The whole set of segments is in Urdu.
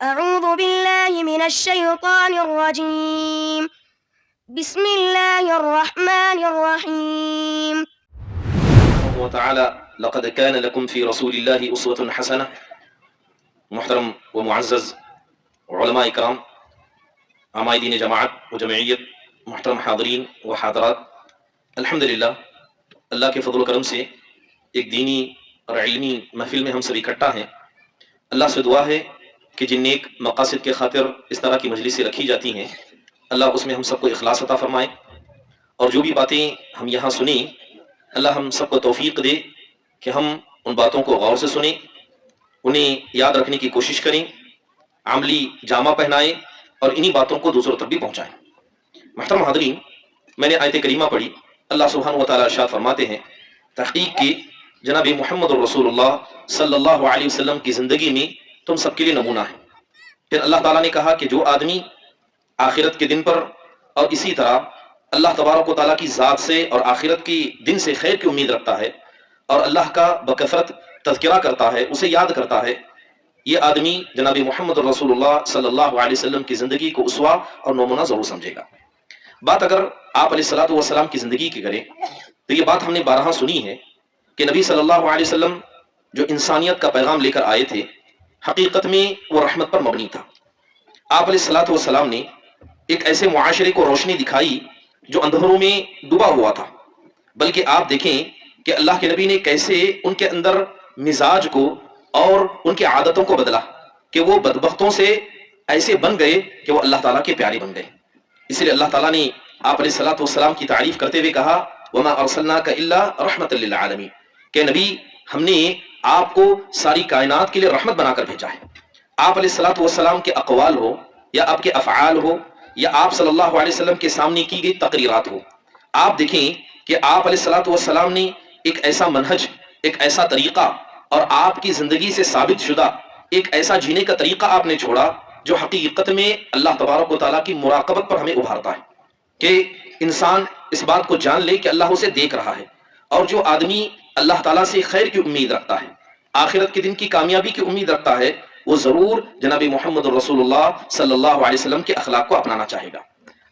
أعوذ بالله من الشيطان الرجيم. بسم الله الرحمن الرحيم. وتعالى لقد كان لكم في رسول الله اسوة حسنہ. محترم و معزز علماء کرام، عمائدین جماعت و جمعیت، محترم حاضرین و حاضرات، الحمدللہ اللہ کے فضل و کرم سے ایک دینی اور علمی محفل میں ہم سب اکٹھا ہیں. اللہ سے دعا ہے کہ جن نیک مقاصد کے خاطر اس طرح کی مجلسیں رکھی جاتی ہیں، اللہ اس میں ہم سب کو اخلاص عطا فرمائے، اور جو بھی باتیں ہم یہاں سنیں اللہ ہم سب کو توفیق دے کہ ہم ان باتوں کو غور سے سنیں، انہیں یاد رکھنے کی کوشش کریں، عملی جامہ پہنائیں اور انہی باتوں کو دوسروں تک بھی پہنچائیں. محترم حاضرین، میں نے آیت کریمہ پڑھی. اللہ سبحانہ و تعالیٰ ارشاد فرماتے ہیں تحقیق کی جناب محمد الرسول اللہ صلی اللہ علیہ وسلم کی زندگی میں تم سب کے لیے نمونہ ہے. پھر اللہ تعالیٰ نے کہا کہ جو آدمی آخرت کے دن پر اور اسی طرح اللہ تبارک و تعالیٰ کی ذات سے اور آخرت کی دن سے خیر کی امید رکھتا ہے اور اللہ کا بکثرت تذکرہ کرتا ہے، اسے یاد کرتا ہے، یہ آدمی جناب محمد الرسول اللہ صلی اللہ علیہ وسلم کی زندگی کو اسوہ اور نمونہ ضرور سمجھے گا. بات اگر آپ علیہ الصلوۃ والسلام کی زندگی کی کریں تو یہ بات ہم نے بارہا سنی ہے کہ نبی صلی اللہ علیہ وسلم جو انسانیت کا پیغام لے کر آئے تھے، حقیقت میں وہ رحمت پر مبنی تھا. آپ علیہ الصلوۃ والسلام نے ایک ایسے معاشرے کو روشنی دکھائی جو اندھیروں میں ڈوبا ہوا تھا. بلکہ آپ دیکھیں کہ اللہ کے نبی نے کیسے ان کے اندر مزاج کو اور ان کی عادتوں کو بدلا کہ وہ بدبختوں سے ایسے بن گئے کہ وہ اللہ تعالیٰ کے پیارے بن گئے. اس لیے اللہ تعالیٰ نے آپ علیہ الصلوۃ والسلام کی تعریف کرتے ہوئے کہا وما ارسلناک الا رحمۃ للعالمین، کہ نبی ہم نے آپ کو ساری کائنات کے لیے رحمت بنا کر بھیجا ہے. آپ علیہ الصلوۃ والسلام کے اقوال ہو یا آپ کے افعال ہو یا آپ صلی اللہ علیہ وسلم کے سامنے کی گئی تقریرات ہو، آپ دیکھیں کہ آپ علیہ الصلوۃ والسلام نے ایک ایسا منہج، ایک ایسا طریقہ اور آپ کی زندگی سے ثابت شدہ ایک ایسا جینے کا طریقہ آپ نے چھوڑا جو حقیقت میں اللہ تبارک و تعالیٰ کی مراقبت پر ہمیں ابھارتا ہے کہ انسان اس بات کو جان لے کہ اللہ اسے دیکھ رہا ہے. اور جو آدمی اللہ تعالیٰ سے خیر کی امید رکھتا ہے، آخرت کے دن کی کامیابی کی امید رکھتا ہے، وہ ضرور جناب محمد الرسول اللہ صلی اللہ علیہ وسلم کے اخلاق کو اپنانا چاہے گا.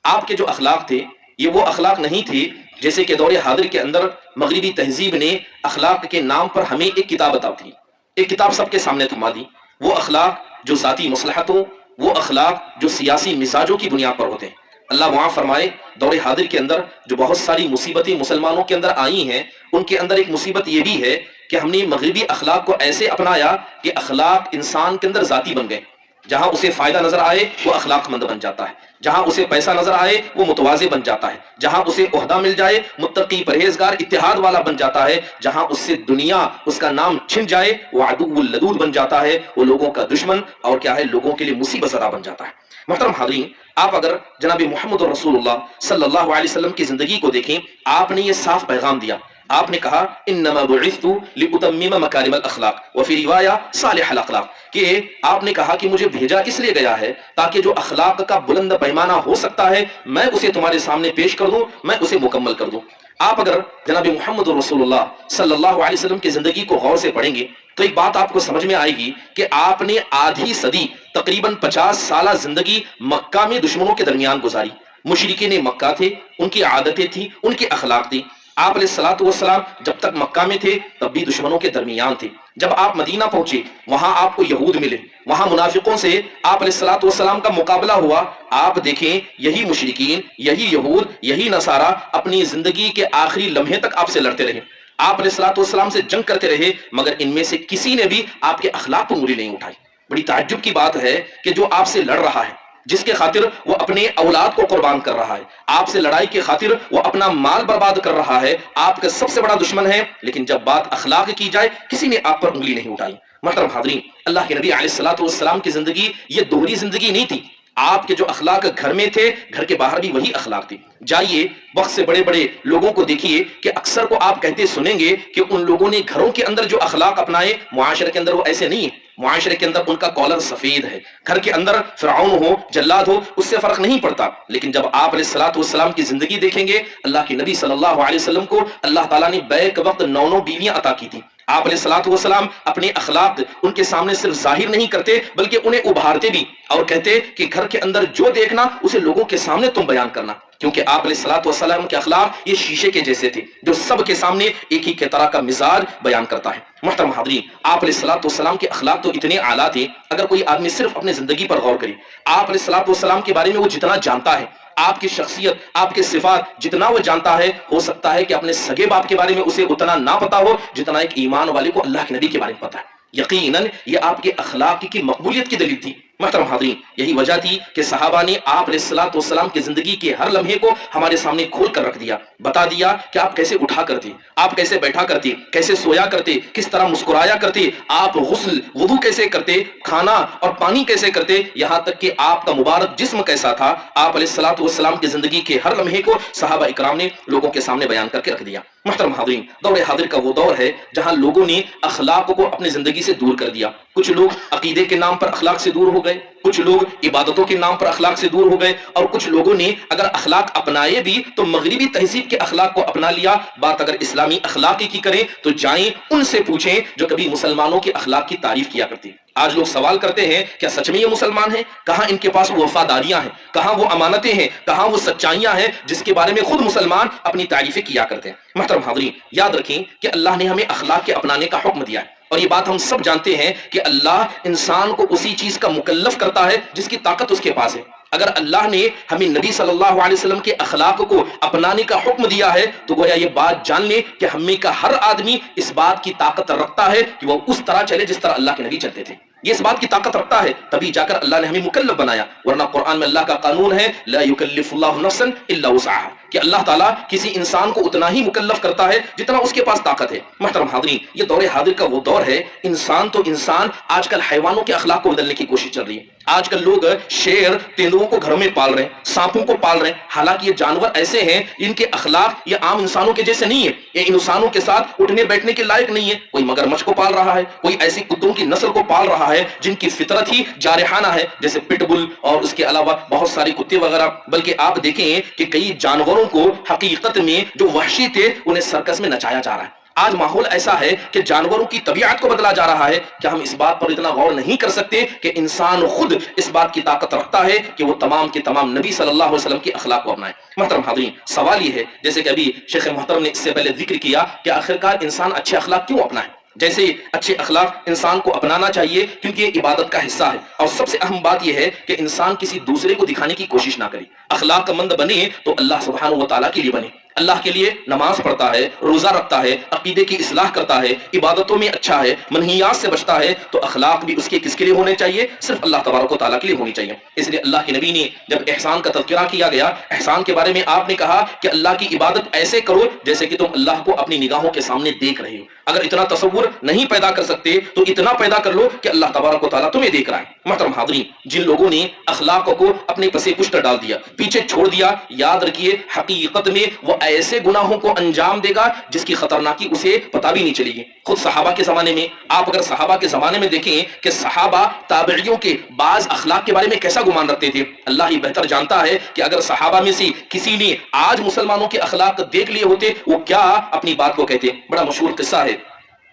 آپ کے جو اخلاق تھے یہ وہ اخلاق نہیں تھے جیسے کہ دور حاضر کے اندر مغربی تہذیب نے اخلاق کے نام پر ہمیں ایک کتاب بتا دی، ایک کتاب سب کے سامنے تھما دی. وہ اخلاق جو ذاتی مصلحتوں، وہ اخلاق جو سیاسی مزاجوں کی بنیاد پر ہوتے ہیں. اللہ وہاں فرمائے دور حاضر کے اندر جو بہت ساری مصیبتیں مسلمانوں کے اندر آئی ہیں، ان کے اندر ایک مصیبت یہ بھی ہے کہ ہم نے مغربی اخلاق کو ایسے اپنایا کہ اخلاق انسان کے اندر ذاتی بن گئے. جہاں اسے فائدہ نظر آئے وہ اخلاق مند بن جاتا ہے، جہاں اسے پیسہ نظر آئے وہ متواضع بن جاتا ہے، جہاں اسے عہدہ مل جائے متقی پرہیزگار اتحاد والا بن جاتا ہے، جہاں اس سے دنیا اس کا نام چھن جائے وہ عدو اللدود بن جاتا ہے، وہ لوگوں کا دشمن اور کیا ہے لوگوں کے لیے مصیبت زدہ بن جاتا ہے. محترم حاضرین، آپ اگر جناب محمد رسول اللہ صلی اللہ علیہ وسلم کی زندگی کو دیکھیں، آپ نے یہ صاف پیغام دیا. آپ نے کہا انما بعثت لاتمم مکارم الاخلاق وفی روایہ صالح الاخلاق، کہ آپ نے کہا کہ مجھے بھیجا اس لیے گیا ہے تاکہ جو اخلاق کا بلند پیمانہ ہو سکتا ہے میں اسے تمہارے سامنے پیش کر دوں، میں اسے مکمل کر دوں. آپ اگر جناب محمد رسول اللہ صلی اللہ علیہ وسلم کی زندگی کو غور سے پڑھیں گے تو ایک بات آپ کو سمجھ میں آئے گی کہ آپ نے آدھی صدی تقریباً 50 سالہ زندگی مکہ میں دشمنوں کے درمیان گزاری. مشرکین مکہ تھے، ان کی عادتیں تھیں، ان کے اخلاق تھی. آپ علیہ الصلوۃ والسلام جب تک مکہ میں تھے تب بھی دشمنوں کے درمیان تھے. جب آپ مدینہ پہنچے وہاں آپ کو یہود ملے، وہاں منافقوں سے آپ علیہ الصلوۃ والسلام کا مقابلہ ہوا. آپ دیکھیں یہی مشرکین، یہی یہود، یہی نصارہ اپنی زندگی کے آخری لمحے تک آپ سے لڑتے رہے، آپ علیہ الصلوۃ والسلام سے جنگ کرتے رہے، مگر ان میں سے کسی نے بھی آپ کے اخلاق پر انگلی نہیں اٹھائی. بڑی تعجب کی بات ہے کہ جو آپ سے لڑ رہا ہے، جس کے خاطر وہ اپنے اولاد کو قربان کر رہا ہے، آپ سے لڑائی کے خاطر وہ اپنا مال برباد کر رہا ہے، آپ کا سب سے بڑا دشمن ہے، لیکن جب بات اخلاق کی جائے کسی نے آپ پر انگلی نہیں اٹھائی. محترم حاضرین، اللہ کے نبی علیہ الصلوۃ والسلام کی زندگی یہ دوہری زندگی نہیں تھی. آپ کے جو اخلاق گھر میں تھے گھر کے باہر بھی وہی اخلاق تھے. جائیے وقت سے بڑے بڑے لوگوں کو دیکھیے کہ اکثر کو آپ کہتے سنیں گے کہ ان لوگوں نے گھروں کے اندر جو اخلاق اپنائے معاشرے کے اندر وہ ایسے نہیں ہیں. معاشرے کے اندر ان کا کالر سفید ہے، گھر کے اندر فرعون ہو جلاد ہو اس سے فرق نہیں پڑتا، لیکن جب آپ علیہ الصلوۃ والسلام کی زندگی دیکھیں گے، اللہ کے نبی صلی اللہ علیہ وسلم کو اللہ تعالیٰ نے بیک وقت 9 بیویاں عطا کی تھی۔ آپ علیہ الصلوۃ والسلام اپنے اخلاق ان کے سامنے صرف ظاہر نہیں کرتے بلکہ انہیں ابھارتے بھی، اور کہتے کہ گھر کے اندر جو دیکھنا اسے لوگوں کے سامنے تم بیان کرنا، کیونکہ آپ علیہ الصلوۃ والسلام کے اخلاق یہ شیشے کے جیسے تھے جو سب کے سامنے ایک ہی طرح کا مزاج بیان کرتا ہے۔ محترم حاضرین، آپ علیہ الصلوۃ والسلام کے اخلاق تو اتنے اعلیٰ تھے، اگر کوئی آدمی صرف اپنی زندگی پر غور کرے، آپ علیہ الصلوۃ والسلام کے بارے میں وہ جتنا جانتا ہے، آپ کی شخصیت، آپ کے صفات جتنا وہ جانتا ہے، ہو سکتا ہے کہ اپنے سگے باپ کے بارے میں اسے اتنا نہ پتا ہو جتنا ایک ایمان والے کو اللہ کے نبی کے بارے میں پتا ہے۔ یقیناً یہ آپ کے اخلاق کی مقبولیت کی دلیل تھی۔ محترم حاضرین، یہی وجہ تھی کہ صحابہ نے آپ علیہ الصلوۃ والسلام کی زندگی کے ہر لمحے کو ہمارے سامنے کھول کر رکھ دیا، بتا دیا کہ آپ کیسے اٹھا کرتے، آپ کیسے بیٹھا کرتے، کیسے سویا کرتے، کس طرح مسکرایا کرتے، آپ غسل وضو کیسے کرتے، کھانا اور پانی کیسے کرتے، یہاں تک کہ آپ کا مبارک جسم کیسا تھا۔ آپ علیہ الصلوۃ والسلام کی زندگی کے ہر لمحے کو صحابہ اکرام نے لوگوں کے سامنے بیان کر کے رکھ دیا۔ محترم حاضرین، دور حاضر کا وہ دور ہے جہاں لوگوں نے اخلاق کو اپنی زندگی سے دور کر دیا۔ کچھ لوگ عقیدے کے نام پر اخلاق سے دور ہو گئے، کچھ لوگ عبادتوں کے نام پر اخلاق سے دور ہو گئے، اور کچھ لوگوں نے اگر اخلاق اپنائے بھی تو مغربی تہذیب کے اخلاق کو اپنا لیا۔ بات اگر اسلامی اخلاق کی کریں تو جائیں ان سے پوچھیں جو کبھی مسلمانوں کے اخلاق کی تعریف کیا کرتے۔ آج لوگ سوال کرتے ہیں کیا سچ میں یہ مسلمان ہیں؟ کہاں ان کے پاس وہ وفاداریاں ہیں، کہاں وہ امانتیں ہیں، کہاں وہ سچائیاں ہیں جس کے بارے میں خود مسلمان اپنی تعریفیں کیا کرتے ہیں۔ محترم حاضرین، یاد رکھیں کہ اللہ نے ہمیں اخلاق کے اپنانے کا حکم دیا ہے، اور یہ بات ہم سب جانتے ہیں کہ اللہ انسان کو اسی چیز کا مکلف کرتا ہے جس کی طاقت اس کے پاس ہے۔ اگر اللہ نے ہمیں نبی صلی اللہ علیہ وسلم کے اخلاق کو اپنانے کا حکم دیا ہے تو گویا یہ بات جان لیں کہ ہم میں کا ہر آدمی اس بات کی طاقت رکھتا ہے کہ وہ اس طرح چلے جس طرح اللہ کے نبی چلتے تھے۔ یہ اس بات کی طاقت رکھتا ہے، تبھی جا کر اللہ نے ہمیں مکلف بنایا، ورنہ قرآن میں اللہ کا قانون ہے لا یکلف اللہ نفسا الا وسعها، کہ اللہ تعالیٰ کسی انسان کو اتنا ہی مکلف کرتا ہے جتنا اس کے پاس طاقت ہے۔ محترم حاضرین، یہ دور حاضر کا وہ دور ہے، انسان تو انسان آج کل حیوانوں کے اخلاق کو بدلنے کی کوشش چل رہی ہے۔ آج کل لوگ شیر تیندوؤں کو گھروں میں پال رہے ہیں، سانپوں کو پال رہے ہیں، حالانکہ یہ جانور ایسے ہیں ان کے اخلاق یہ عام انسانوں کے جیسے نہیں ہے، یہ انسانوں کے ساتھ اٹھنے بیٹھنے کے لائق نہیں ہے۔ کوئی مگرمچھ کو پال رہا ہے، کوئی ایسی کتوں کی نسل کو پال رہا ہے جن کی فطرت ہی جارحانہ ہے، جیسے پٹ بل اور اس کے علاوہ بہت سارے کتے وغیرہ۔ بلکہ آپ دیکھیں کہ کئی جانوروں کو حقیقت میں جو وحشی تھے انہیں سرکس میں نچایا جا رہا ہے۔ آج ماحول ایسا ہے کہ جانوروں کی طبیعت کو بدلا جا رہا ہے کہ ہم اس بات پر اتنا غور نہیں کر سکتے کہ انسان خود اس بات کی طاقت رکھتا ہے کہ وہ تمام کے تمام نبی صلی اللہ علیہ وسلم کے اخلاق کو اپنائے۔ محترم حاضرین، سوال یہ ہے جیسے کہ ابھی شیخ محترم نے اس سے پہلے ذکر کیا کہ آخرکار انسان اچھے اخلاق کیوں اپنائے؟ جیسے اچھے اخلاق انسان کو اپنانا چاہیے کیونکہ یہ عبادت کا حصہ ہے، اور سب سے اہم بات یہ ہے کہ انسان کسی دوسرے کو دکھانے کی کوشش نہ کرے۔ اخلاق مند بنے تو اللہ سبحانہ و تعالیٰ کے لیے بنے، اللہ کے لیے نماز پڑھتا ہے، روزہ رکھتا ہے، عقیدے کی اصلاح کرتا ہے، عبادتوں میں اچھا ہے، منہیات سے بچتا ہے، تو اخلاق بھی اس کے کس کے لیے ہونے چاہیے؟ صرف اللہ تبارک و تعالیٰ کے لیے ہونی چاہیے۔ اس لیے اللہ کے نبی نے جب احسان کا تذکرہ کیا گیا، احسان کے بارے میں آپ نے کہا کہ اللہ کی عبادت ایسے کرو جیسے کہ تم اللہ کو اپنی نگاہوں کے سامنے دیکھ رہے ہو۔ اگر اتنا تصور نہیں پیدا کر سکتے تو اتنا پیدا کر لو کہ اللہ تبارک و تعالیٰ تمہیں دیکھ رہا ہے۔ محترم حاضرین، جن لوگوں نے اخلاق کو اپنے پسے کشت ڈال دیا، پیچھے چھوڑ دیا، یاد رکھیے حقیقت میں وہ ایسے گناہوں کو انجام دے گا جس کی خطرناکی اسے پتہ بھی نہیں چلے گی۔ خود صحابہ کے زمانے میں آپ اگر صحابہ کے زمانے میں دیکھیں کہ صحابہ تابعیوں کے بعض اخلاق کے بارے میں کیسا گمان رکھتے تھے، اللہ ہی بہتر جانتا ہے کہ اگر صحابہ میں سے کسی نے آج مسلمانوں کے اخلاق دیکھ لیے ہوتے وہ کیا اپنی بات کو کہتے۔ بڑا مشہور قصہ ہے،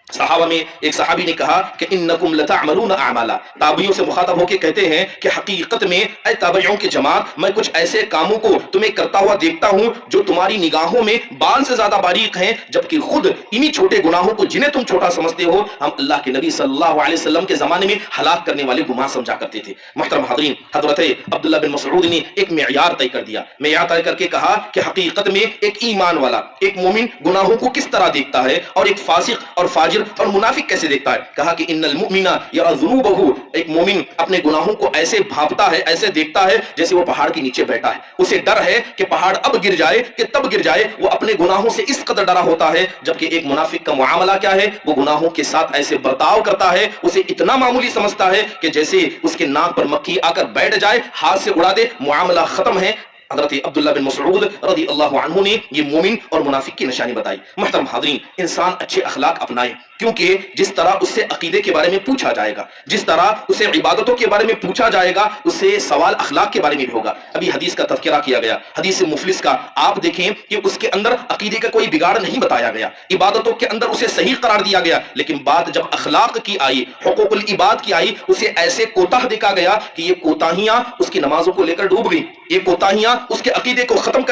صحابہ میں ایک صحابی نے کہا کہ انکم لتعملون اعمالا، تابعیوں سے مخاطب ہو کے کہتے ہیں کہ حقیقت میں اے تابعیوں کی جماعت، میں کچھ ایسے کاموں کو تمہیں کرتا ہوا دیکھتا ہوں جو تمہاری نگاہوں میں بال سے زیادہ باریک ہیں، جبکہ خود انہی چھوٹے گناہوں کو جنہیں تم چھوٹا سمجھتے ہو ہم اللہ کے نبی صلی اللہ علیہ وسلم کے زمانے میں ہلاک کرنے والے گناہ سمجھا کرتے تھے۔ محترم حاضرین، حضرت عبداللہ بن مسعود نے ایک معیار طے کر دیا، معیار طے کر کے کہا کہ حقیقت میں ایک ایمان والا، ایک مومن گناہوں کو کس طرح دیکھتا ہے اور ایک فاسق اور فاجر اور منافق کیسے دیکھتا ہے۔ کہا کہ ان المؤمن یرى ذنوبه، ایک مومن اپنے گناہوں کو ایسے بھاپتا ہے، ایسے دیکھتا ہے جیسے وہ پہاڑ کے نیچے بیٹھا ہے، اسے ڈر ہے کہ پہاڑ اب گر جائے کہ تب گر جائے، وہ اپنے گناہوں سے اس قدر ڈرا ہوتا ہے۔ جبکہ ایک منافق کا معاملہ کیا ہے، وہ گناہوں کے ساتھ ایسے برتاؤ کرتا ہے، اسے اتنا معمولی سمجھتا ہے کہ جیسے اس کے ناک پر مکھی آ کر بیٹھ جائے، ہاتھ سے اڑا دے، معاملہ ختم ہے۔ حضرت عبداللہ بن مسعود رضی اللہ عنہ نے یہ مومن اور منافق کی نشانی بتائی۔ محترم حاضرین، انسان اچھے اخلاق اپنائے کیونکہ جس طرح اس سے عقیدے کے بارے میں پوچھا جائے گا، جس طرح اسے عبادتوں کے بارے میں پوچھا جائے گا، اسے سوال اخلاق کے بارے میں بھی ہوگا۔ ابھی حدیث کا تذکرہ کیا گیا، حدیث مفلس کا، آپ دیکھیں کہ اس کے اندر عقیدے کا کوئی بگاڑ نہیں بتایا گیا، عبادتوں کے اندر اسے صحیح قرار دیا گیا، لیکن بات جب اخلاق کی آئی، حقوق العباد کی آئی، اسے ایسے کوتاہ دیکھا گیا کہ یہ کوتاہیاں اس کی نمازوں کو لے کر ڈوب گئی، یہ کوتاہیاں اس کے عقیدے کو ختم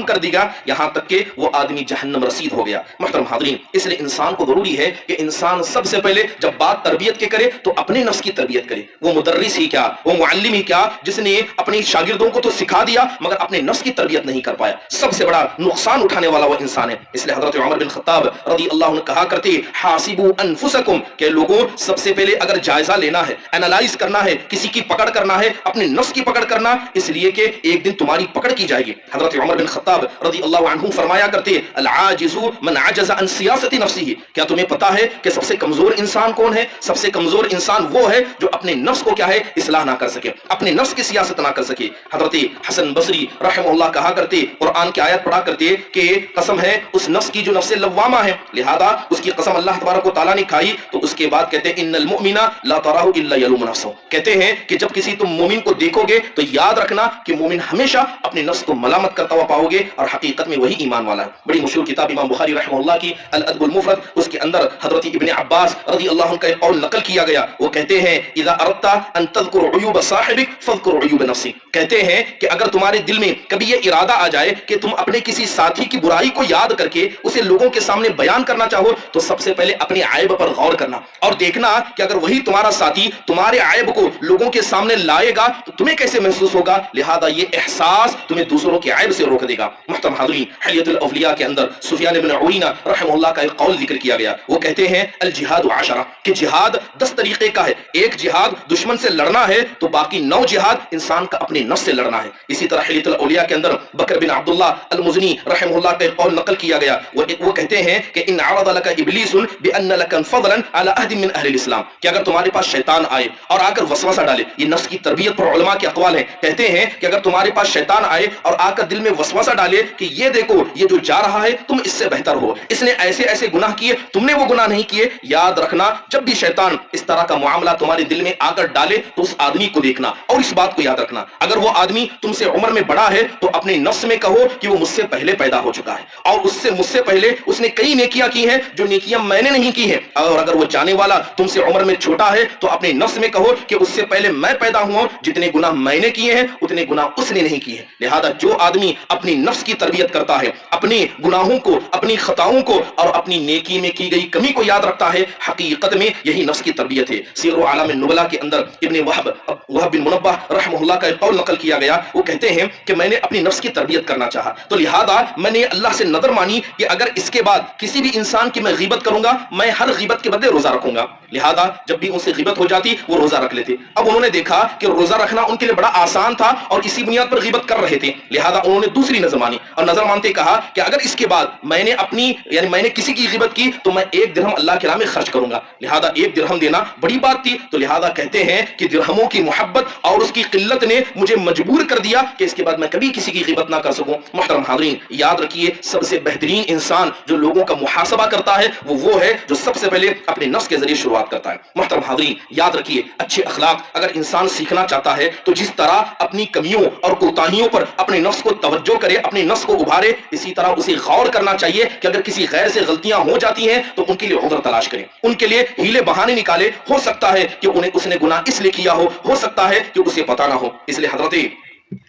کر دی گیا، یہاں تک کہ وہ آدمی جہنم رسید ہو گیا۔ محترم حاضرین، اس لیے انسان کو ضروری ہے کہ انسان سب سے پہلے جب بات تربیت کے کرے تو اپنے نفس کی تربیت کرے۔ وہ مدرس ہی کیا، وہ معلم ہی کیا، جس نے اپنے شاگردوں کو تو سکھا دیا مگر اپنے نفس کی تربیت نہیں کر پایا، سب سے بڑا نقصان اٹھانے والا وہ انسان ہے۔ اس لیے حضرت عمر بن خطاب رضی اللہ عنہ کہا کرتے، حاسبوا انفسکم، کہ لوگوں سب سے پہلے اگر جائزہ لینا ہے، انالائز کرنا ہے، کسی کی پکڑ کرنا ہے، اپنے نفس کی پکڑ کرنا، اس لیے کہ ایک دن تمہاری پکڑ کی جائے گی۔ حضرت عمر بن خطاب رضی اللہ عنہ فرمایا کرتے، العاجز من عجز عن سیاست نفسه، کیا تمہیں پتا ہے کہ سب سے کمزور انسان کون ہے؟ سب سے کمزور انسان وہ ہے جو اپنے نفس کو کیا ہے، اصلاح نہ کر سکے، اپنے نفس کی سیاست نہ کر سکے۔ حضرت حسن بصری رحمہ اللہ کہا کرتے، قرآن کی آیت پڑھا کرتے کہ قسم ہے اس نفس کی جو نفس لوامہ ہے، لہذا اس کی قسم اللہ تبارک و تعالیٰ نے کھائی، تو اس کے بعد کہتے ہیں ان المؤمن لا تراه الا يلوم نفسه، کہتے ہیں کہ جب کسی تم مومن کو دیکھو گے تو یاد رکھنا کہ مومن ہمیشہ اپنے نفس کو ملامت کرتا ہوا پاؤ گے، اور حقیقت میں وہی ایمان والا ہے۔ بڑی مشہور کتاب امام بخاری رحمہ اللہ کی الادب المفرد، اس کے اندر حضرت ابن عباس رضی اللہ عنہ کا ایک قول نقل کیا گیا، وہ کہتے ہیں اذا اردت ان تذکر عیوب صاحبک فاذکر عیوب نفسک، کہتے ہیں کہ اگر تمہارے دل میں کبھی یہ ارادہ آ جائے کہ تم اپنے کسی ساتھی کی برائی کو یاد کر کے اسے لوگوں کے سامنے بیان کرنا چاہو تو سب سے پہلے اپنے عیب پر غور کرنا اور دیکھنا کہ اگر وہی تمہارا ساتھی تمہارے عیب کو لوگوں کے سامنے لائے گا تو تمہیں کیسے محسوس ہوگا، لہذا یہ احساس تمہیں دوسروں کے عیب سے روک دے گا۔ محترم حاضرین، حلیۃ الاولیاء کے اندر سفیان بن عوینہ رحمہ اللہ کا ایک قول ذکر کیا گیا، وہ کہتے ہیں الجہاد عشرہ، کہ جہاد 10 طریقے کا ہے، ایک جہاد دشمن سے لڑنا ہے تو باقی 9 جہاد انسان کا اپنے نفس سے لڑنا ہے۔ اسی طرح حلیۃ الاولیاء کے اندر بکر بن عبداللہ المزنی رحمہ اللہ کا ایک قول نقل کیا گیا، وہ کہتے ہیں کہ ان عرض لك ابلیس بان لك فضلا على احد من اہل الاسلام، کہ اگر تمہارے پاس شیطان آئے اور آ کر وسوسہ ڈالے، یہ نفس کی تربیت پر علماء کے اقوال ہیں، کہتے ہیں کہ اگر تمہارے پاس شیطان آئے اور آ کر دل میں وسوسہ ڈالے کہ یہ دیکھو یہ جو جا رہا ہے تم اس سے بہتر ہو، اس نے ایسے ایسے گناہ کیے تم نے وہ گناہ نہیں کیے، یاد رکھنا جب بھی شیطان اس طرح کا معاملہ تمہارے دل میں آ کر ڈالے تو اس آدمی کو دیکھنا اور اس بات کو یاد رکھنا، اگر وہ آدمی تم سے عمر میں بڑا ہے تو اپنے نفس میں کہو کہ وہ مجھ سے پہلے پیدا ہو چکا ہے اور مجھ سے پہلے اس نے کئی نیکیاں کی ہیں جو نیکیاں میں نے نہیں کی ہیں، اور اگر وہ جانے والا تم سے عمر میں چھوٹا ہے تو اپنے نفس میں کہو کہ اس سے پہلے میں پیدا ہوا، جتنے گناہ میں نے کیے ہیں اتنے گناہ اس نے نہیں کیے ہیں۔ لہذا جو آدمی اپنی نفس کی تربیت کرتا ہے، اپنے گناہوں کو، اپنی خطاؤں کو اور اپنی نیکی میں کی گئی کمی کو یاد رکھتا ہے، حقیقت میں یہی نفس کی تربیت ہے۔ سیر و اعلام النبلاء کے اندر ابن وہب بن منبہ رحمہ اللہ کا ایک قول نقل کیا گیا، وہ کہتے ہیں کہ میں نے اپنی نفس کی تربیت کرنا چاہا تو لہذا میں نے اللہ سے نظر مانی کہ اگر اس کے بعد کسی بھی انسان کی میں غیبت کروں گا میں ہر غیبت کے بدلے روزہ رکھوں گا، لہذا جب بھی ان سے غیبت ہو جاتی وہ روزہ رکھ لیتے۔ اب انہوں نے دیکھا کہ روزہ رکھنا ان کے لیے بڑا آسان تھا اور اسی بنیاد پر غیبت کر رہے تھے، لہذا انہوں نے دوسری نظر مانی اور نظر مانتے کہا کہ اگر اس کے بعد میں نے کسی کی غیبت کی تو میں 1 درہم اللہ کے راہ میں خرچ کروں گا، لہذا 1 درہم دینا بڑی بات تھی، تو لہذا کہتے ہیں کہ درہموں کی محبت اور اس کی قلت نے مجھے مجبور کر دیا کہ اس کے بعد میں کبھی کسی کی غیبت نہ کر سکوں۔ محترم حاضرین، یاد رکھیے سب سے بہترین انسان جو لوگوں کا محاسبہ کرتا ہے وہ ہے جو سب سے پہلے اپنے نفس کے ذریعے شروعات کرتا ہے۔ محترم حاضرین، یاد رکھیے اچھے اخلاق اگر انسان سیکھنا چاہتا ہے تو جس طرح اپنی کمیوں اور کوتاہیوں پر اپنے نفس کو توجہ کرے، اپنے نفس کو ابھارے، اسی طرح اسے غور کرنا چاہیے کہ اگر کسی غیر سے غلطیاں ہو جاتی ہیں تو ان کے لیے عذر تلاش کریں، ان کے لیے ہیلے بہانے نکالے، ہو سکتا ہے کہ اس نے گناہ اس لیے کیا ہو سکتا ہے کہ اسے پتہ نہ ہو۔ اس لیے حضرت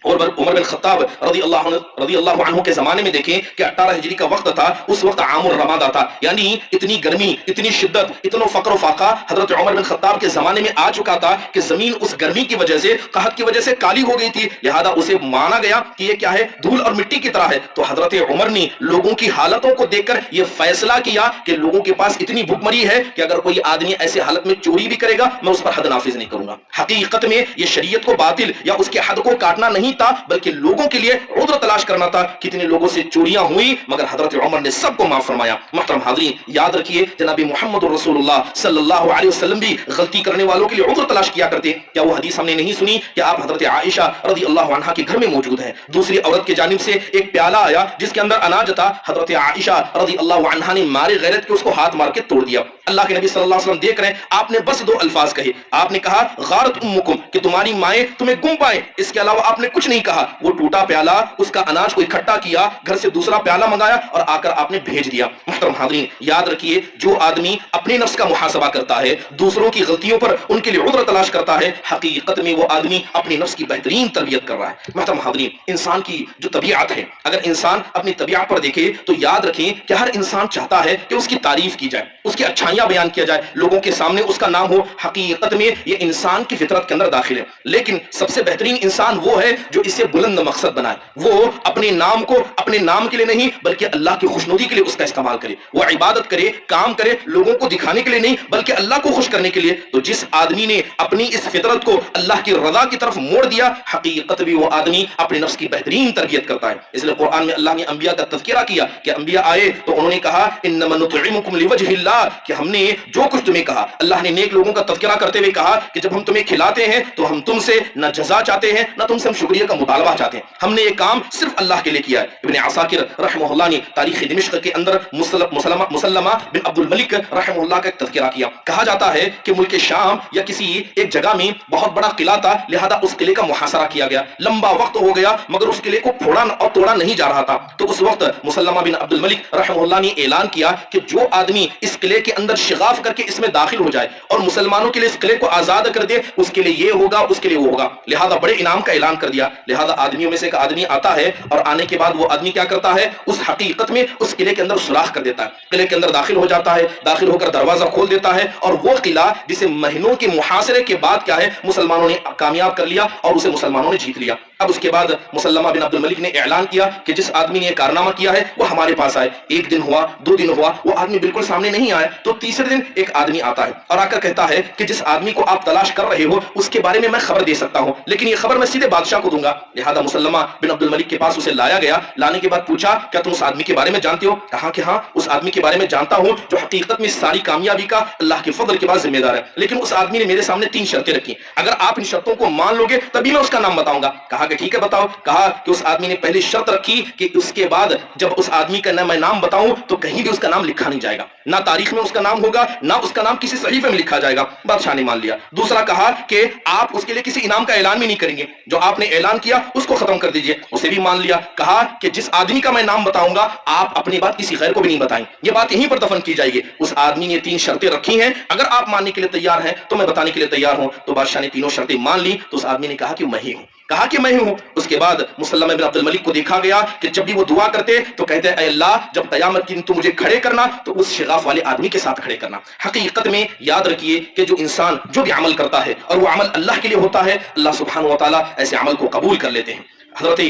عمر بن خطاب رضی اللہ عنہ کے زمانے میں دیکھیں کہ 18 ہجری کا وقت تھا، اس وقت عام الرمادہ تھا، یعنی اتنی گرمی، اتنی شدت، اتنا فقر و فاقہ حضرت عمر بن خطاب کے زمانے میں آ چکا تھا کہ زمین اس گرمی کی وجہ سے، قحط کی وجہ سے کالی ہو گئی تھی، لہذا اسے مانا گیا کہ یہ کیا ہے، دھول اور مٹی کی طرح ہے۔ تو حضرت عمر نے لوگوں کی حالتوں کو دیکھ کر یہ فیصلہ کیا کہ لوگوں کے پاس اتنی بھوک مری ہے کہ اگر کوئی آدمی ایسے حالت میں چوری بھی کرے گا میں اس پر حد نافذ نہیں کروں گا۔ حقیقت میں یہ شریعت کو باطل یا اس کے حد کو کاٹنا نہیں تھا بلکہ لوگوں کے لیے عذر تلاش کرنا تھا۔ کتنے لوگوں سے چوریاں ہوئی مگر حضرت عمر نے سب کو معاف فرمایا۔ محترم حاضرین، یاد رکھیے جناب محمد رسول اللہ صلی اللہ علیہ وسلم بھی غلطی کرنے والوں کے لیے عذر تلاش کیا کرتے۔ کیا وہ حدیث ہم نے نہیں سنی کہ آپ حضرت عائشہ رضی اللہ عنہا کے گھر میں موجود ہیں، دوسری عورت کی جانب سے ایک پیالہ آیا جس کے اندر اناج تھا، حضرت عائشہ رضی اللہ عنہا نے مارے غیرت کے اس کو ہاتھ مار کے توڑ دیا، اللہ کے نبی صلی اللہ علیہ وسلم دیکھ رہے ہیں، آپ نے بس 2 الفاظ کہے، آپ نے کہا غارت امکم کہ تمہاری مائیں تمہیں گم پائیں، اس کے علاوہ آپ نے کچھ نہیں کہا۔ وہ ٹوٹا پیالہ، اس کا اناج کو اکٹھا کیا، گھر سے دوسرا پیالہ منگایا اور آ کر آپ نے بھیج دیا۔ محترم حاضرین، یاد رکھیے جو آدمی اپنے نفس کا محاسبہ کرتا ہے، دوسروں کی غلطیوں پر ان کے لیے عذر تلاش کرتا ہے، حقیقت میں وہ آدمی اپنی نفس کی بہترین تربیت کر رہا ہے۔ محترم حاضرین، انسان کی جو طبیعت ہے، اگر انسان اپنی طبیعت پر دیکھے تو یاد رکھیں کہ ہر انسان چاہتا ہے کہ اس کی تعریف کی جائے، اس کی اچھائیاں بیان کیا جائے، لوگوں کے سامنے اس کا نام ہو۔ حقیقت میں یہ انسان کی فطرت کے اندر داخل ہے، لیکن سب سے بہترین انسان وہ ہے جو اسے بلند مقصد بنائے، وہ اپنے نام کو اپنے نام کے لیے نہیں بلکہ اللہ کی خوشنودی کے لیے اس کا استعمال کرے، وہ عبادت کرے، کام کرے لوگوں کو دکھانے کے لیے نہیں بلکہ اللہ کو خوش کرنے کے لیے۔ تو جس آدمی نے اپنی اس فطرت کو اللہ کی رضا کی طرف موڑ دیا، حقیقت بھی وہ آدمی اپنے نفس کی بہترین تربیت کرتا ہے۔ اس لیے قرآن میں اللہ نے انبیاء کا تذکرہ کیا کہ انبیاء آئے تو انہوں نے کہا انما نطعمکم لوجہ اللہ، کہ ہم نے جو کچھ تمہیں کہا، اللہ نے نیک لوگوں کا تذکرہ کرتے ہوئے کہا کہ جب ہم تمہیں کھلاتے ہیں تو ہم تم سے نہ جزا چاہتے ہیں نہ تم سے ہم شکریہ کا مطالبہ چاہتے ہیں، ہم نے یہ کام صرف اللہ کے لیے کیا ہے۔ ابن عساکر رحمہ اللہ نے تاریخ دمشق کے اندر مسلمہ بن عبد الملک رحمہ اللہ کا ایک تذکرہ کیا۔ کہا جاتا ہے کہ ملک شام یا کسی ایک جگہ میں بہت بڑا قلعہ تھا، لہذا اس قلعے کا محاصرہ کیا گیا، لمبا وقت ہو گیا مگر اس قلعے کو پھوڑا اور توڑا نہیں جا رہا تھا۔ تو اس وقت مسلمہ بن عبد الملک رحمہ اللہ نے اعلان کیا کہ جو آدمی اس قلعے کے اندر شغاف کر کے اس میں داخل ہو جائے اور مسلمانوں کے لیے اس قلعے کو آزاد کر دے، اس کے لیے یہ ہوگا، اس کے لیے وہ ہوگا۔ لہذا بڑے انعام کا اعلان کر دیا۔ لہذا آدمیوں میں سے ایک آدمی آتا ہے اور آنے کے بعد وہ آدمی کیا کرتا ہے، اس حقیقت میں اس قلعے کے اندر سوراخ کر دیتا ہے، قلعے کے اندر داخل ہو جاتا ہے، داخل ہو کر دروازہ کھول دیتا ہے، اور وہ قلعہ جسے مہینوں کے محاصرے کے بعد کیا ہے مسلمانوں نے کامیاب کر لیا اور اسے مسلمانوں نے جیت لیا۔ اب اس کے بعد مسلمہ بن عبد الملک نے اعلان کیا کہ جس آدمی نے یہ کارنامہ کیا ہے وہ ہمارے پاس آئے۔ 1 دن ہوا، 2 دن ہوا، وہ آدمی بالکل سامنے نہیں آیا، تو تیسرے دن ایک آدمی آتا ہے اور آ کر کہتا ہے کہ جس آدمی کو آپ تلاش کر رہے ہو اس کے بارے میں میں خبر دے سکتا ہوں، لیکن یہ خبر میں سیدھے بادشاہ کو دوں گا۔ لہذا مسلمہ بن عبد الملک کے پاس اسے لایا گیا، لانے کے بعد پوچھا کیا تم اس آدمی کے بارے میں جانتے ہو؟ کہا کہ ہاں اس آدمی کے بارے میں جانتا ہوں جو حقیقت میں ساری کامیابی کا اللہ کے فضل کے بعد ذمہ دار ہے، لیکن اس آدمی نے میرے سامنے 3 شرطیں رکھی، اگر آپ ان شرطوں کو مان لو گے تبھی میں اس کا نام بتاؤں گا۔ کہا کہ ٹھیک ہے بتاؤ۔ کہا کہ اس آدمی نے پہلی شرط رکھی کہ اس کے بعد جب اس آدمی کا میں نام بتاؤں تو کہیں بھی اس کا نام لکھا نہیں جائے گا، نہ تاریخ میں اس کا نام ہوگا نہ اس کا نام کسی صحیفے میں لکھا جائے گا۔ بادشاہ نے مان لیا۔ دوسرا کہا کہ آپ اس کے لیے کسی انعام کا اعلان بھی نہیں کریں گے، جو آپ نے اعلان کیا اس کو ختم کر دیجئے، اسے بھی مان لیا۔ کہا کہ جس آدمی کا میں نام بتاؤں گا آپ اپنی بات کسی غیر کو بھی نہیں بتائیں، یہ بات یہیں پر دفن کی جائے گی۔ اس آدمی نے 3 شرطیں رکھی ہیں، اگر آپ ماننے کے لیے تیار ہیں تو میں بتانے کے لیے تیار ہوں۔ تو بادشاہ نے 3 شرطیں مان لی، تو اس آدمی نے کہا کہ میں ہی ہوں، کہا کہ میں ہی ہوں۔ اس کے بعد مسلمہ بن عبد الملک کو دیکھا گیا کہ جب بھی وہ دعا کرتے تو کہتے اے اللہ جب قیامت کے دن تو مجھے کھڑے کرنا تو اس شغاف والے آدمی کے ساتھ کھڑے کرنا۔ حقیقت میں یاد رکھیے کہ جو انسان جو بھی عمل کرتا ہے اور وہ عمل اللہ کے لیے ہوتا ہے، اللہ سبحانہ و تعالیٰ ایسے عمل کو قبول کر لیتے ہیں۔ حضرت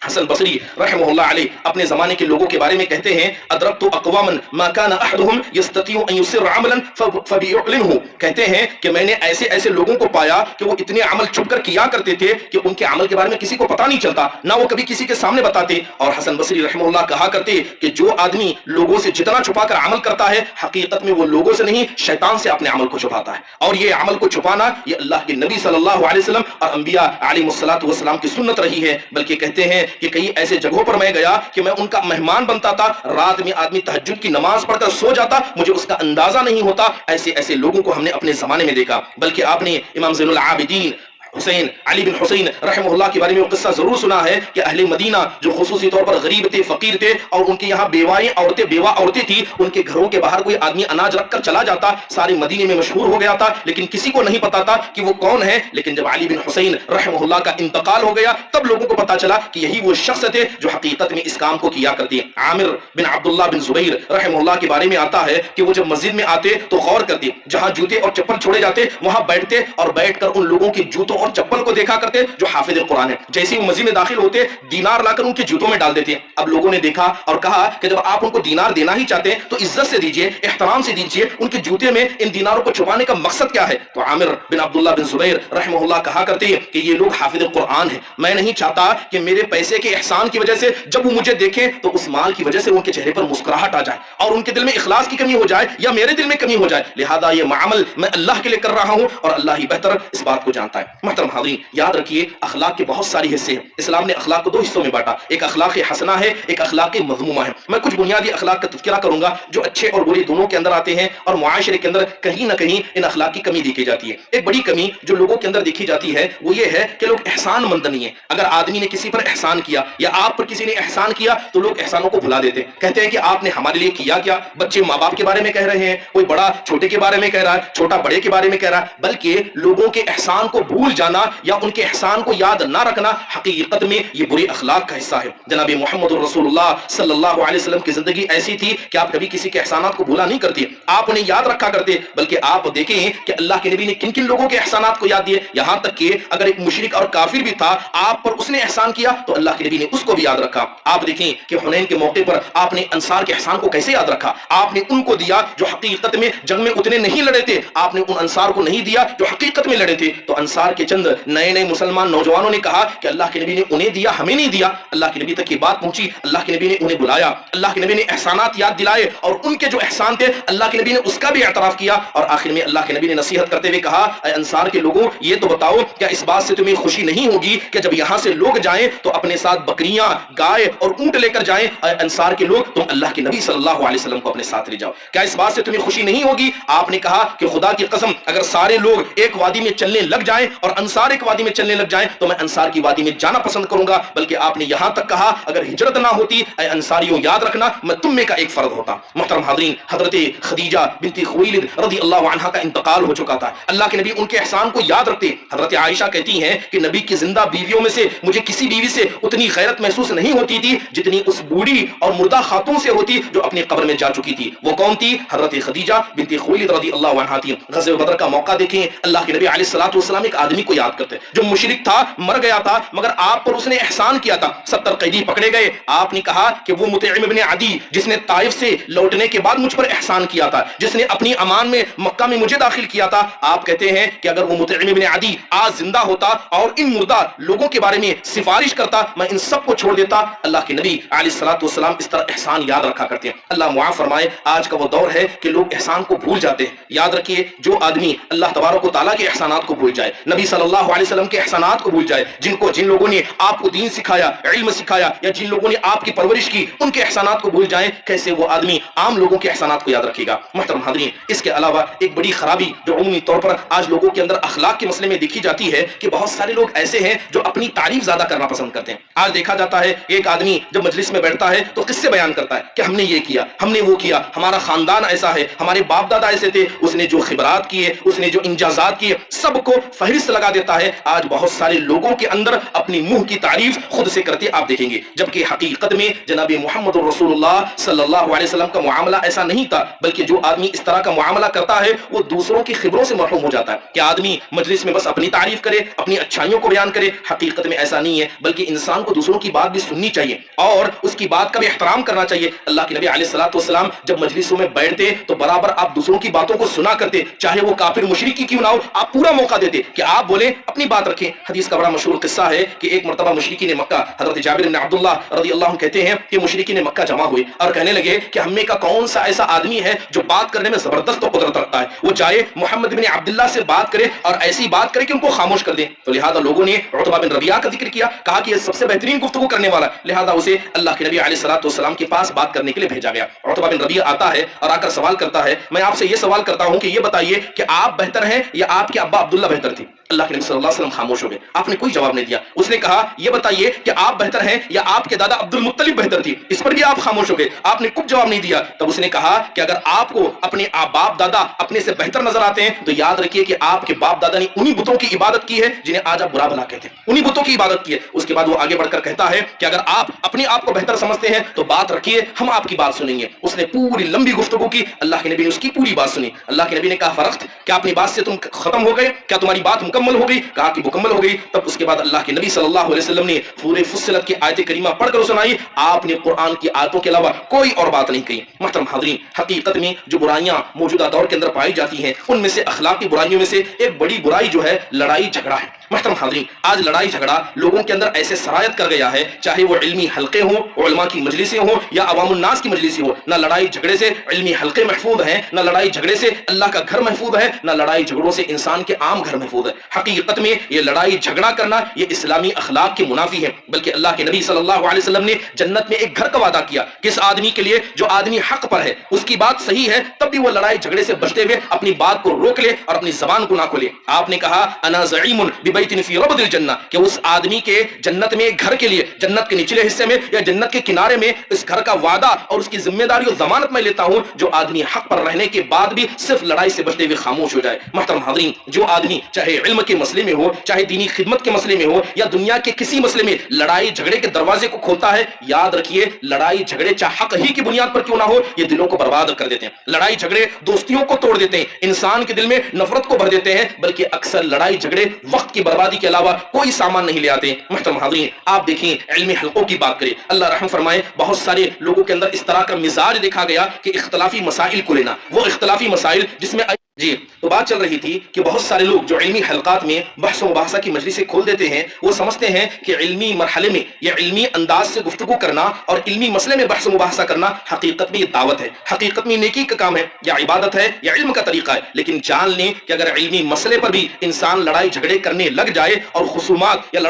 حسن بصری رحمہ اللہ علیہ اپنے زمانے کے لوگوں کے بارے میں کہتے ہیں ادرکت اقواما ما كان احدهم يستطيع ان يسر عملا فبيعلنه، کہتے ہیں کہ میں نے ایسے لوگوں کو پایا کہ وہ اتنے عمل چھپ کر کیا کرتے تھے کہ ان کے عمل کے بارے میں کسی کو پتہ نہیں چلتا، نہ وہ کبھی کسی کے سامنے بتاتے۔ اور حسن بصری رحمہ اللہ کہا کرتے کہ جو آدمی لوگوں سے جتنا چھپا کر عمل کرتا ہے حقیقت میں وہ لوگوں سے نہیں شیطان سے اپنے عمل کو چھپاتا ہے، اور یہ عمل کو چھپانا یہ اللہ کے نبی صلی اللہ علیہ وسلم اور انبیاء علیہ الصلوۃ والسلام کی سنت رہی ہے۔ بلکہ کہتے ہیں کہ کئی ایسے جگہوں پر میں گیا کہ میں ان کا مہمان بنتا تھا، رات میں آدمی تہجد کی نماز پڑھ کر سو جاتا، مجھے اس کا اندازہ نہیں ہوتا۔ ایسے لوگوں کو ہم نے اپنے زمانے میں دیکھا۔ بلکہ آپ نے امام زین العابدین حسین علی بن حسین رحمہ اللہ کے بارے میں وہ قصہ ضرور سنا ہے کہ اہل مدینہ جو خصوصی طور پر غریب تھے، فقیر تھے، اور ان کے یہاں بیوہ عورتیں تھیں، ان کے گھروں کے باہر کوئی آدمی اناج رکھ کر چلا جاتا، سارے مدینے میں مشہور ہو گیا تھا، لیکن کسی کو نہیں پتا تھا کہ وہ کون ہے۔ لیکن جب علی بن حسین رحمہ اللہ کا انتقال ہو گیا تب لوگوں کو پتا چلا کہ یہی وہ شخص تھے جو حقیقت میں اس کام کو کیا کرتے ہیں۔ عامر بن عبداللہ بن زبیر رحمہ اللہ کے بارے میں آتا ہے کہ وہ جب مسجد میں آتے تو غور کرتے، جہاں جوتے اور چپل چھوڑے جاتے وہاں بیٹھتے اور بیٹھ کر ان لوگوں کے جوتوں اور چپل کو دیکھا کرتے جو حافظ قرآن ہے۔ جیسے وہ مسجد میں داخل ہوتے دینار لا کر ان کے جوتوں میں ڈال دیتے۔ اب لوگوں نے دیکھا اور کہا کہ جب آپ ان کو دینار دینا ہی چاہتے ہیں تو عزت سے دیجئے، احترام سے دیجئے، ان کے جوتے میں ان دیناروں کو چھپانے کا مقصد کیا ہے؟ تو عامر بن عبداللہ بن زبیر رحمہ اللہ کہا کرتے کہ یہ لوگ حافظ قرآن ہیں، میں نہیں چاہتا کہ میرے پیسے کے احسان کی وجہ سے جب وہ مجھے دیکھیں تو اس مال کی وجہ سے ان کے چہرے پر مسکراہٹ آ جائے اور ان کے دل میں اخلاص کی کمی ہو جائے یا میرے دل میں کمی ہو جائے، لہذا یہ عمل میں اللہ کے لیے کر رہا ہوں اور اللہ ہی بہتر اس بات کو جانتا ہے۔ محترم حاضرین، یاد رکھیے اخلاق کے بہت ساری حصے ہیں. اسلام نے اخلاق کو دو حصوں میں بانٹا، ایک اخلاق حسنہ ہے، ایک اخلاق مذمومہ ہے. میں کچھ بنیادی اخلاق کا تذکرہ کروں گا جو اچھے اور برے دونوں کے اندر آتے ہیں، اور معاشرے کے اندر کہیں نہ کہیں ان اخلاق کی کمی دیکھی جاتی ہے. ایک بڑی کمی جو لوگوں کے اندر دیکھی جاتی ہے وہ یہ ہے کہ لوگ احسان مند نہیں ہیں. اگر آدمی نے کسی پر احسان کیا یا آپ پر کسی نے احسان کیا تو لوگ احسانوں کو بھلا دیتے ہیں، کہتے ہیں کہ آپ نے ہمارے لیے کیا کیا. بچے ماں باپ کے بارے میں کہہ رہے ہیں، کوئی بڑا چھوٹے کے بارے میں کہہ رہا ہے، چھوٹا بڑے کے بارے میں کہہ رہا ہے، بلکہ لوگوں کے احسان کو بھول جانا یا ان کے احسان کو یاد نہ رکھنا حقیقت میں یہ برے اخلاق کا حصہ ہے. جناب محمد رسول اللہ صلی اللہ علیہ وسلم کی زندگی ایسی تھی کہ آپ کبھی کسی کے احسانات کو بھولا نہیں کرتے، آپ انہیں یاد رکھا کرتے. بلکہ آپ دیکھیں کہ اللہ کے نبی نے کن کن لوگوں کے احسانات کو یاد دیے، یہاں تک کہ اگر ایک مشرک اور کافر بھی تھا آپ پر اس نے احسان کیا تو اللہ کے نبی نے اس کو بھی یاد رکھا. آپ دیکھیں کہ حنین کے موقع پر آپ نے انصار کے احسان کو کیسے یاد رکھا. آپ نے ان کو دیا جو حقیقت میں جنگ میں اتنے نہیں لڑے تھے، آپ نے ان انصار کو نہیں دیا جو حقیقت میں لڑے تھے. تو انصار کے چند نئے نئے مسلمان نوجوانوں نے کہا کہ اللہ کے نبی نے انہیں دیا ہمیں نہیں دیا. اللہ کے نبی تک یہ بات پہنچی، اللہ کے نبی نے انہیں بلایا، اللہ کے نبی نے احسانات یاد دلائے اور ان کے جو احسان تھے اللہ کے نبی نے اس کا بھی اعتراف کیا. اور آخر میں اللہ کے نبی نے نصیحت کرتے ہوئے کہا اے انصار کے لوگوں یہ تو بتاؤ کیا اس بات سے تمہیں خوشی نہیں ہوگی کہ جب یہاں سے لوگ جائیں تو اپنے ساتھ بکریاں، گائے اور اونٹ لے کر جائیں. اے انصار کے لوگ تم اللہ کے نبی صلی اللہ علیہ وسلم کو اپنے ساتھ لے جاؤ. کیا اس بات سے تمہیں خوشی نہیں ہوگی؟ آپ نے کہا کہ خدا کی قسم اگر سارے لوگ ایک وادی میں چلنے لگ جائیں اور انصار ایک وادی میں چلنے لگ جائیں تو میں انصار کی وادی میں جانا پسند کروں گا. بلکہ آپ نے یہاں تک کہا اگر ہجرت نہ ہوتی اے انصاریوں یاد رکھنا میں تم میں کا ایک فرد ہوتا. محترم حاضرین، حضرت خدیجہ بنت خویلد رضی اللہ عنہا کا انتقال ہو چکا تھا. اللہ کے نبی ان کے احسان کو یاد رکھتے. حضرت عائشہ کہتی ہیں کہ نبی کی زندہ بیویوں میں سے مجھے کسی بیوی سے اتنی غیرت محسوس نہیں ہوتی تھی جتنی اس بوڑھی اور مردہ خاتون سے ہوتی جو اپنی قبر میں جا چکی تھی. وہ کون تھی؟ حضرت خدیجہ بنت خویلد رضی اللہ عنہا تھی. غزوہ بدر کا موقع دیکھیں، اللہ کے نبی علیہ الصلوۃ والسلام ایک آدمی کو یاد کرتے جو مشرک تھا، مر گیا تھا، مگر آپ پر اس نے احسان کیا تھا. 70 قیدی پکڑے گئے. آپ نے کہا کہ وہ مطعم ابن عدی جس نے طائف سے لوٹنے کے بعد مجھ پر احسان کیا تھا، جس نے اپنی امان میں مکہ میں مجھے داخل کیا تھا، آپ کہتے ہیں کہ اگر وہ مطعم ابن عدی آج زندہ ہوتا اور ان مردہ لوگوں کے بارے میں سفارش کرتا میں ان سب کو چھوڑ دیتا. اللہ کے نبی علیہ الصلوۃ والسلام اس طرح احسان یاد رکھا کرتے ہیں. اللہ معاف فرمائے آج کا وہ دور ہے کہ لوگ احسان کو بھول جاتے ہیں. یاد رکھیے جو آدمی اللہ تبارک و تعالیٰ کے احسانات کو بھول جائے، نبی صلی اللہ علیہ وسلم کے احسانات کو بھول جائے، جن لوگوں نے آپ کو دین سکھایا، علم سکھایا، یا جن لوگوں نے آپ کی پرورش کی ان کے احسانات کو بھول جائیں، کیسے وہ آدمی عام لوگوں کے احسانات کو یاد رکھے گا؟ محترم حاضرین، اس کے علاوہ ایک بڑی خرابی جو عمومی طور پر آج لوگوں کے اندر اخلاق کے مسئلے میں دیکھی جاتی ہے کہ بہت سارے لوگ ایسے ہیں جو اپنی تعریف زیادہ کرنا پسند کرتے ہیں. آج دیکھا جاتا ہے ایک آدمی جب مجلس میں بیٹھتا ہے تو قصے بیان کرتا ہے کہ ہم نے یہ کیا، ہم نے وہ کیا، ہمارا خاندان ایسا ہے، ہمارے باپ دادا ایسے تھے، اس نے جو خبرات کیے، اس نے جو انجازات کیے، سب کو فہرست لگا دیتا ہے. آج بہت سارے لوگوں کے اندر اپنی منہ کی تعریف خود سے کرتے آپ دیکھیں گے، جبکہ حقیقت میں جناب محمد رسول اللہ صلی اللہ علیہ وسلم کا معاملہ ایسا نہیں تھا. بلکہ جو آدمی اس طرح کا معاملہ کرتا ہے وہ دوسروں کی خبروں سے محروم ہو جاتا ہے. کہ آدمی مجلس میں بس اپنی تعریف کرے، اپنی اچھائیوں کو بیان کرے، حقیقت میں ایسا نہیں ہے، بلکہ انسان کو دوسروں کی بات بھی سننی چاہیے اور اس کی بات کا بھی احترام کرنا چاہیے. اللہ کے نبی علیہ الصلوۃ والسلام جب مجلسوں میں بیٹھتے تو برابر آپ دوسروں کی باتوں کو سنا کرتے، چاہے وہ کافر مشرک کی کیوں نہ ہو، آپ پورا موقع دیتے کہ آپ بولیں، اپنی بات رکھیں. حدیث کا بڑا مشہور قصہ ہے کہ ایک مرتبہ مشرکین مکہ، حضرت جابر بن عبداللہ رضی اللہ عنہ کہتے ہیں کہ مشرکین مکہ جمع ہوئے اور کہنے لگے کہ ہم میں کا کون سا ایسا آدمی ہے جو بات کرنے میں زبردست قدرت رکھتا ہے، وہ جائے محمد بن عبداللہ سے بات کرے اور ایسی بات کرے کہ ان کو خاموش کر دیں. تو لہذا لوگوں نے عتبہ بن ربیعہ کا ذکر کیا، کہا کہ یہ سب سے بہترین گفتگو کرنے والا ہے، لہذا اسے اللہ کے نبی علیہ الصلوۃ والسلام کے پاس بات کرنے کے لیے بھیجا گیا. عتبہ بن ربیعہ آتا ہے اور آ کر سوال کرتا ہے، میں آپ سے یہ سوال کرتا ہوں کہ یہ بتائیے کہ آپ بہتر ہیں یا آپ کے ابا عبداللہ بہتر تھے؟ اللہ کے نبی صلی اللہ علیہ وسلم خاموش ہو گئے، آپ نے کوئی جواب نہیں دیا. اس نے کہا یہ بتائیے کہ آپ بہتر ہیں یا آپ کے دادا عبد المطلب بہتر تھی؟ اس پر بھی آپ خاموش ہو گئے، آپ نے کچھ جواب نہیں دیا. تب اس نے کہا کہ اگر آپ کو اپنے باپ دادا اپنے سے بہتر نظر آتے ہیں تو یاد رکھیے کہ آپ کے باپ دادا نے انہی بتوں کی عبادت کی ہے جنہیں آج آپ برا بھلا کہتے ہیں، انہی بتوں کی عبادت کی ہے. اس کے بعد وہ آگے بڑھ کر کہتا ہے کہ اگر آپ اپنے آپ کو بہتر سمجھتے ہیں تو بات رکھیے، ہم آپ کی بات سنیں گے. اس نے پوری لمبی گفتگو کی، اللہ کے نبی نے اس کی پوری بات سنی. اللہ کے نبی نے کہا فرخت، کیا اپنی بات سے تم ختم ہو گئے؟ کیا تمہاری بات مکمل ہو گئی؟ کہا کہ مکمل ہو گئی. تب اس کے بعد اللہ کے نبی صلی اللہ علیہ وسلم نے سورہ فصلت کی آیت کریمہ پڑھ کر سنائی. آپ نے قرآن کی آیتوں کے علاوہ کوئی اور بات نہیں کہی. محترم حاضرین، حقیقت میں جو برائیاں موجودہ دور کے اندر پائی جاتی ہیں ان میں سے اخلاقی برائیوں میں سے ایک بڑی برائی جو ہے لڑائی جھگڑا ہے. محترم حاضرین، آج لڑائی جھگڑا لوگوں کے اندر ایسے سرایت کر گیا ہے، چاہے وہ علمی حلقے ہوں، علماء کی مجلسیں ہوں یا عوام الناس کی مجلسیں ہوں، نہ لڑائی جھگڑے سے علمی حلقے محفوظ ہیں، نہ لڑائی جھگڑے سے اللہ کا گھر محفوظ ہے، نہ لڑائی جھگڑوں سے انسان کے عام گھر محفوظ ہے۔ حقیقت میں یہ لڑائی جھگڑا کرنا یہ اسلامی اخلاق کے منافی ہے، بلکہ اللہ کے نبی صلی اللہ علیہ وسلم نے جنت میں ایک گھر کا وعدہ کیا، کس آدمی کے لیے؟ جو آدمی حق پر ہے، اس کی بات صحیح ہے، تب بھی وہ لڑائی جھگڑے سے بچتے ہوئے اپنی بات کو روک لے اور اپنی زبان کو نہ کھولے۔ آپ نے کہا انا زعیم ببیت فی ربد الجنہ، کہ اس آدمی کے جنت میں ایک گھر کے لیے، جنت کے نچلے حصے میں یا جنت کے کنارے میں اس گھر کا وعدہ اور اس کی ذمہ داری اور ضمانت میں لیتا ہوں، جو آدمی حق پر رہنے کے بعد بھی صرف لڑائی سے بچتے ہوئے خاموش ہو جائے۔ محترم حاضرین، جو آدمی چاہے علم کے مسئلے میں ہو، چاہے دینی خدمت کے مسئلے میں ہو یا دنیا کے کسی مسئلے میں لڑائی جھگڑے کے دروازے کو کھولتا ہے، یاد رکھیے لڑائی جھگڑے چاہے حق ہی کی بنیاد پر کیوں نہ ہو، یہ دلوں کو برباد کر دیتے ہیں۔ لڑائی جھگڑے دوستیوں کو توڑ دیتے ہیں، انسان کے دل میں نفرت کو بھر دیتے ہیں، بلکہ اکثر لڑائی جھگڑے وقت کی بربادی کے علاوہ کوئی سامان نہیں لے آتے۔ محترم حاضرین، آپ دیکھیں علمی حلقوں کی بات کریں، اللہ رحم فرمائے، بہت سارے لوگوں کے اندر اس طرح کا مزاج دیکھا گیا کہ اختلافی مسائل کو لینا، وہ اختلافی مسائل جس میں جی تو بات چل رہی تھی کہ بہت سارے لوگ جو علمی حلقات میں بحث و مباحثہ کی مجلسیں کھول دیتے ہیں، وہ سمجھتے ہیں کہ علمی مرحلے میں یا علمی انداز سے گفتگو کرنا اور علمی مسئلے میں بحث و مباحثہ کرنا حقیقت میں یہ دعوت ہے، حقیقت میں نیکی کا کام ہے، یا عبادت ہے یا علم کا طریقہ ہے۔ لیکن جان لیں کہ اگر علمی مسئلے پر بھی انسان لڑائی جھگڑے کرنے لگ جائے اور خصومات یا